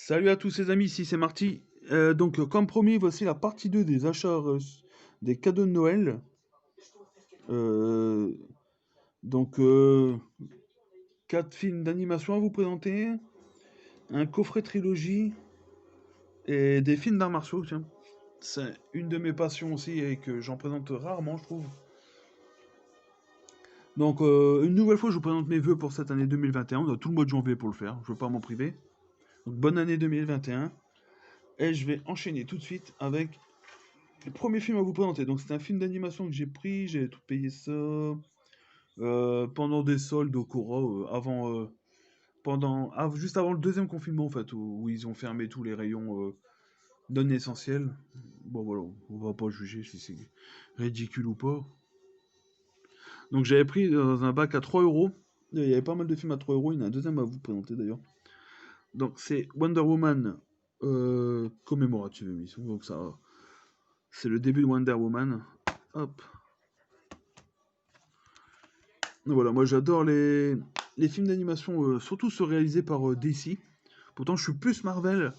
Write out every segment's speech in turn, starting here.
Salut à tous les amis, ici c'est Marty. Comme promis, voici la partie 2 des achats des cadeaux de Noël. Euh, donc, euh, 4 films d'animation à vous présenter, un coffret trilogie et des films d'arts martiaux, tiens. C'est une de mes passions aussi et que j'en présente rarement, je trouve. Une nouvelle fois, je vous présente mes vœux pour cette année 2021. On a tout le mois de janvier pour le faire, je ne veux pas m'en priver. Donc, bonne année 2021. Et je vais enchaîner tout de suite avec le premier film à vous présenter. Donc, c'est un film d'animation que j'ai pris, j'ai tout payé ça pendant des soldes au Cora, juste avant le deuxième confinement, en fait, où ils ont fermé tous les rayons non essentiels. Bon, voilà, on va pas juger si c'est ridicule ou pas. Donc, j'avais pris dans un bac à 3 euros. Il y avait pas mal de films à 3 euros. Il y en a un deuxième à vous présenter d'ailleurs. Donc, c'est Wonder Woman commémorative émission. Donc, ça, c'est le début de Wonder Woman. Hop. Voilà, moi j'adore les films d'animation, surtout ceux réalisés par DC. Pourtant, je suis plus Marvel,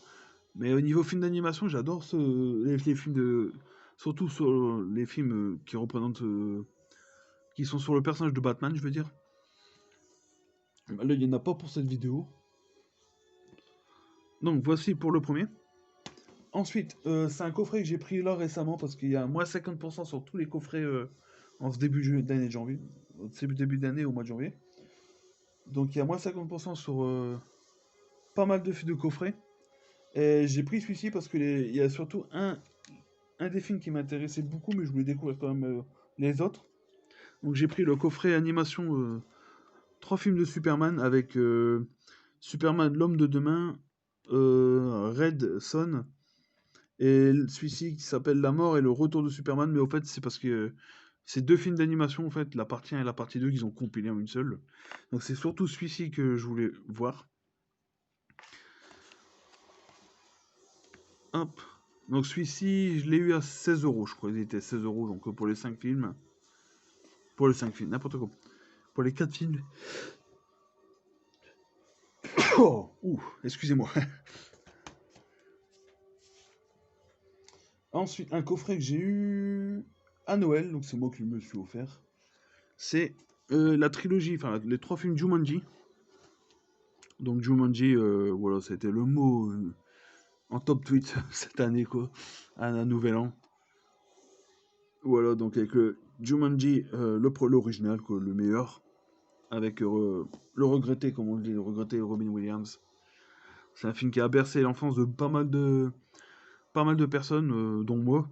mais au niveau film d'animation, j'adore les films de. Surtout sur les films qui représentent. Qui sont sur le personnage de Batman, je veux dire. Là, il n'y en a pas pour cette vidéo. Donc, voici pour le premier. Ensuite, c'est un coffret que j'ai pris là récemment parce qu'il y a moins 50% sur tous les coffrets en ce d'année de janvier. Au début d'année, au mois de janvier. Donc, il y a moins 50% sur pas mal de coffrets. Et j'ai pris celui-ci parce il y a surtout un des films qui m'intéressait beaucoup, mais je voulais découvrir quand même les autres. Donc j'ai pris le coffret animation 3 films de Superman avec Superman l'homme de demain, Red Son, et celui-ci qui s'appelle La mort et le retour de Superman, mais au fait c'est parce que c'est 2 films d'animation, en fait, la partie 1 et la partie 2 qu'ils ont compilé en une seule. Donc c'est surtout celui-ci que je voulais voir. Hop. Donc celui-ci, je l'ai eu à 16 euros, je crois. Il était 16 euros donc pour les 5 films. Pour les 5 films, n'importe quoi. Pour les 4 films. Oh, ouh, excusez-moi. Ensuite, un coffret que j'ai eu à Noël, donc c'est moi qui me suis offert. C'est la trilogie, enfin les 3 films Jumanji. Donc Jumanji, voilà, c'était le mot en top tweet cette année, quoi, à un nouvel an. Voilà, donc avec le Jumanji, l'original, quoi, le meilleur, avec le regretté, comme on le dit, le regretté Robin Williams. C'est un film qui a bercé l'enfance de pas mal de personnes, dont moi.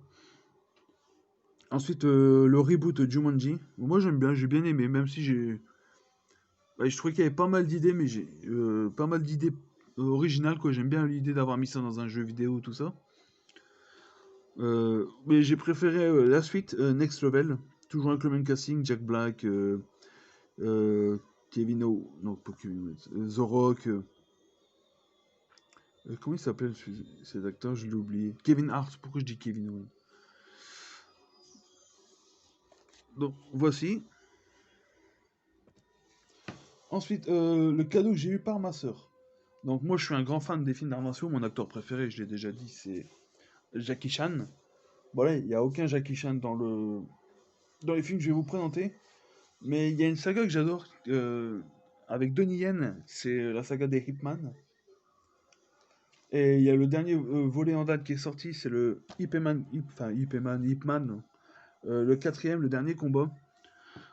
Ensuite, le reboot de Jumanji. Moi, j'aime bien, j'ai bien aimé, même si j'ai. Ouais, je trouvais qu'il y avait pas mal d'idées, mais j'ai pas mal d'idées originales, quoi. J'aime bien l'idée d'avoir mis ça dans un jeu vidéo, tout ça. Mais j'ai préféré la suite, Next Level. Toujours avec le même casting, Jack Black, euh, Kevin O. Non, pas Kevin, The Rock. Comment il s'appelle cet acteur? Je l'ai oublié. Kevin Hart, pourquoi je dis Kevin O? Donc, voici. Ensuite, le cadeau que j'ai eu par ma sœur. Donc, moi, je suis un grand fan des films d'arts martiaux. Mon acteur préféré, je l'ai déjà dit, c'est Jackie Chan. Voilà, il n'y a aucun Jackie Chan dans les films que je vais vous présenter. Mais il y a une saga que j'adore avec Donnie Yen, c'est la saga des Hitman. Et il y a le dernier volet en date qui est sorti, c'est le Ip Man, le quatrième, le dernier combat.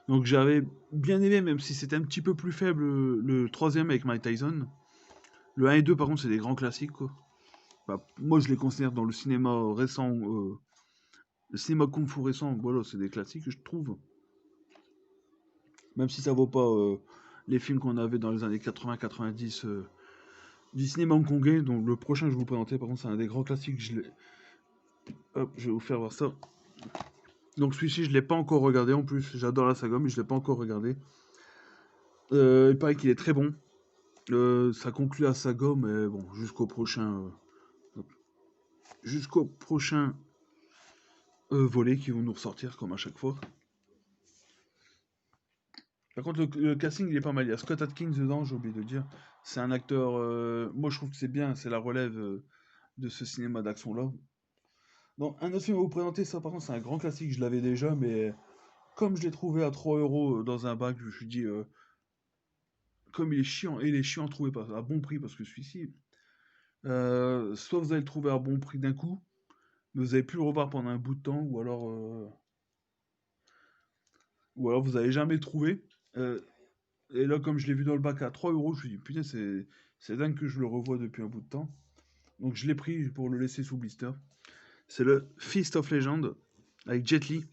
Donc j'avais bien aimé, même si c'était un petit peu plus faible, le troisième avec Mike Tyson. Le 1 et 2, par contre, c'est des grands classiques, quoi. Bah, moi, je les considère dans le cinéma récent, le cinéma kung-fu récent, voilà, c'est des classiques, je trouve. Même si ça vaut pas les films qu'on avait dans les années 80-90 du cinéma hongkongais. Donc le prochain que je vais vous présenter, par contre, c'est un des grands classiques. Hop, je vais vous faire voir ça. Donc celui-ci, je l'ai pas encore regardé en plus. J'adore la saga, mais je l'ai pas encore regardé. Il paraît qu'il est très bon. Ça conclut la saga, mais bon, jusqu'au prochain volet qui vont nous ressortir comme à chaque fois. Par contre, le casting, il est pas mal. Il y a Scott Adkins dedans, j'ai oublié de dire. C'est un acteur. Moi, je trouve que c'est bien. C'est la relève de ce cinéma d'action-là. Donc, un autre film à vous présenter, ça, par contre, c'est un grand classique. Je l'avais déjà, mais comme je l'ai trouvé à 3 euros dans un bac, je me suis dit, comme il est chiant, et il est chiant à trouver à bon prix, parce que celui-ci, soit vous allez le trouver à bon prix d'un coup, mais vous avez plus le revoir pendant un bout de temps, ou alors vous n'allez jamais le trouver. Euh, et là, comme je l'ai vu dans le bac à 3 euros, je me suis dit, putain, c'est dingue que je le revois depuis un bout de temps. Donc je l'ai pris pour le laisser sous blister. C'est le Feast of Legend avec Jet Li.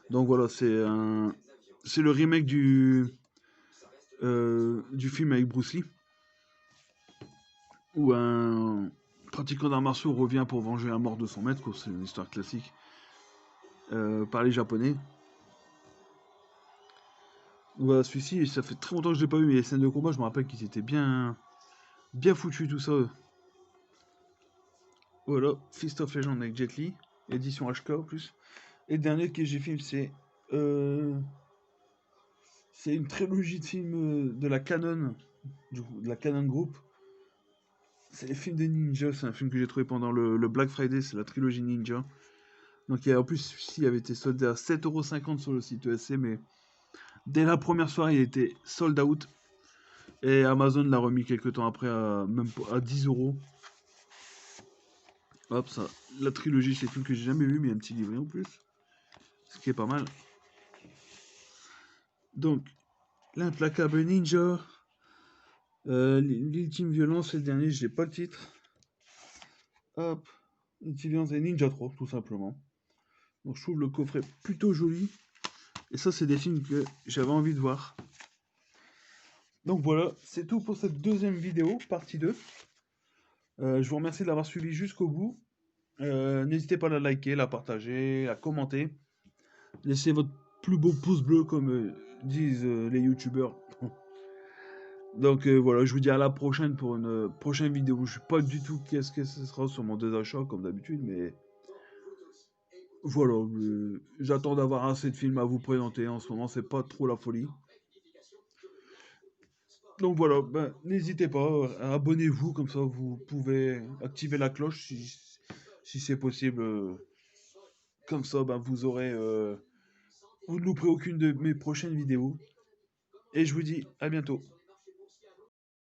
Donc voilà, c'est le remake du film avec Bruce Lee, où un pratiquant d'arts martiaux revient pour venger la mort de son maître. C'est une histoire classique par les Japonais. Voilà, celui-ci, ça fait très longtemps que je l'ai pas vu, mais les scènes de combat, je me rappelle qu'ils étaient bien foutus, tout ça. Voilà, Feast of Legend avec Jet Li, édition HK en plus. Et le dernier que j'ai fait, euh, c'est une trilogie de films de la Canon, de la Canon Group. C'est les films des ninjas, c'est un film que j'ai trouvé pendant le Black Friday, c'est la trilogie Ninja. Donc en plus, celui-ci avait été soldé à 7,50 € sur le site ESC, mais dès la première soirée, il était sold out. Et Amazon l'a remis quelques temps après même à 10 €. Hop, ça. La trilogie, c'est un film que j'ai jamais vu, mais il y a un petit livret en plus. Ce qui est pas mal. Donc, l'implacable ninja. L'ultime violence, c'est le dernier, j'ai pas le titre. Hop. L'ultime violence et Ninja 3, tout simplement. Donc, je trouve le coffret plutôt joli. Et ça, c'est des films que j'avais envie de voir. Donc voilà, c'est tout pour cette deuxième vidéo, partie 2. Je vous remercie de l'avoir suivi jusqu'au bout. N'hésitez pas à la liker, la partager, à commenter. Laissez votre plus beau pouce bleu, comme disent les youtubeurs. Donc voilà, je vous dis à la prochaine pour une prochaine vidéo. Je sais pas du tout qu'est-ce que ce sera sur mon désachat, comme d'habitude, mais voilà. J'attends d'avoir assez de films à vous présenter. En ce moment, c'est pas trop la folie. Donc voilà, ben, n'hésitez pas, abonnez-vous, comme ça vous pouvez activer la cloche si c'est possible. Comme ça, ben, vous ne louperez aucune de mes prochaines vidéos. Et je vous dis à bientôt.